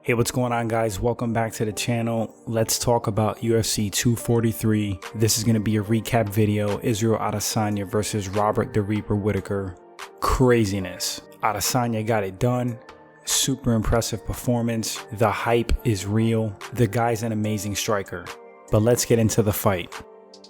Hey, what's going on, guys? Welcome back to the channel. Let's talk about UFC 243. This is going to be a recap video. Israel Adesanya versus Robert the Reaper Whittaker. Craziness. Adesanya got it done. Super impressive performance. The hype is real. The guy's an amazing striker. But let's get into the fight.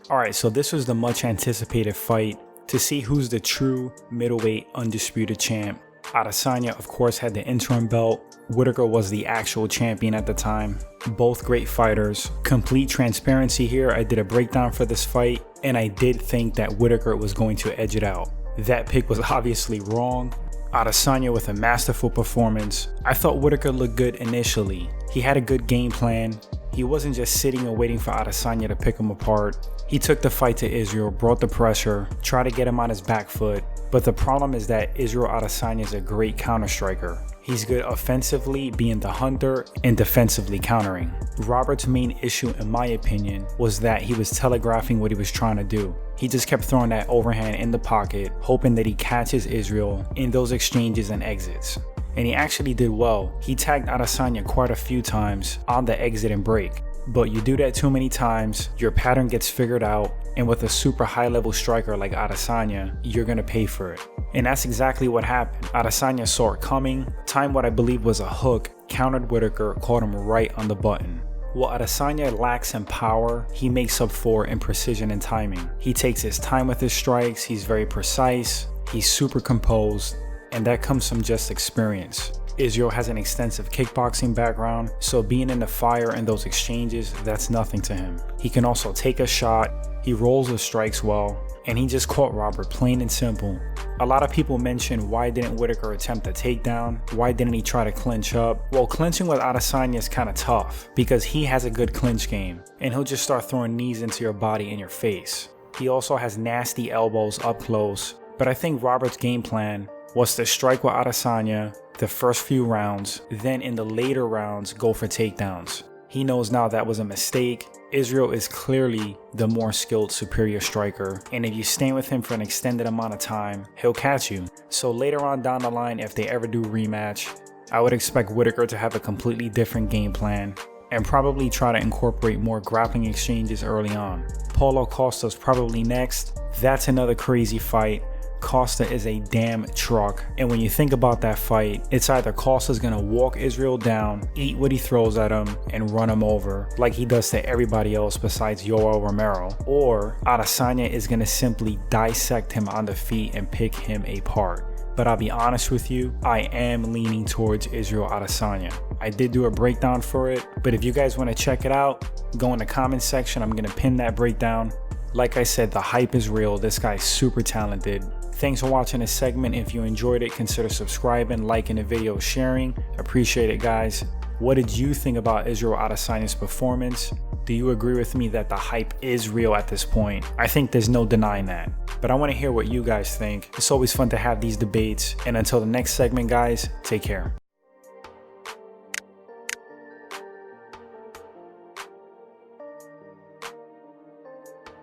Alright, so this was the much anticipated fight to see who's the true middleweight undisputed champ. Adesanya, of course, had the interim belt. Whittaker was the actual champion at the time. Both great fighters. Complete transparency here, I did a breakdown for this fight, and I did think that Whittaker was going to edge it out. That pick was obviously wrong. Adesanya with a masterful performance. I thought Whittaker looked good initially. He had a good game plan. He wasn't just sitting and waiting for Adesanya to pick him apart. He took the fight to Israel, brought the pressure, tried to get him on his back foot. But the problem is that Israel Adesanya is a great counter striker. He's good offensively, being the hunter, and defensively countering. Robert's main issue, in my opinion, was that he was telegraphing what he was trying to do. He just kept throwing that overhand in the pocket, hoping that he catches Israel in those exchanges and exits. And he actually did well. He tagged Adesanya quite a few times on the exit and break. But you do that too many times, your pattern gets figured out, and with a super high level striker like Adesanya, you're gonna pay for it. And that's exactly what happened. Adesanya saw it coming, timed what I believe was a hook, countered Whittaker, caught him right on the button. While Adesanya lacks in power, he makes up for in precision and timing. He takes his time with his strikes, he's very precise, he's super composed, and that comes from just experience. Israel has an extensive kickboxing background, so being in the fire in those exchanges, that's nothing to him. He can also take a shot, he rolls the strikes well, and he just caught Robert plain and simple. A lot of people mention, why didn't Whittaker attempt a takedown? Why didn't he try to clinch up? Well, clinching with Adesanya is kind of tough because he has a good clinch game, and he'll just start throwing knees into your body and your face. He also has nasty elbows up close, but I think Robert's game plan was to strike with Adesanya the first few rounds, then in the later rounds go for takedowns. He knows now that was a mistake. Israel is clearly the more skilled, superior striker, and if you stand with him for an extended amount of time, he'll catch you. So later on down the line, if they ever do rematch, I would expect Whittaker to have a completely different game plan and probably try to incorporate more grappling exchanges early on. Paulo Costa's probably next. That's another crazy fight. Costa is a damn truck, and when you think about that fight, it's either Costa's gonna walk Israel down, eat what he throws at him, and run him over like he does to everybody else besides Yoel Romero, or Adesanya is gonna simply dissect him on the feet and pick him apart. But I'll be honest with you, I am leaning towards Israel Adesanya. I did do a breakdown for it, but if you guys want to check it out, go in the comment section. I'm gonna pin that breakdown. Like I said, the hype is real. This guy's super talented. Thanks for watching this segment. If you enjoyed it, consider subscribing, liking the video, sharing. Appreciate it, guys. What did you think about Israel Adesanya's performance? Do you agree with me that the hype is real at this point? I think there's no denying that. But I want to hear what you guys think. It's always fun to have these debates. And until the next segment, guys, take care.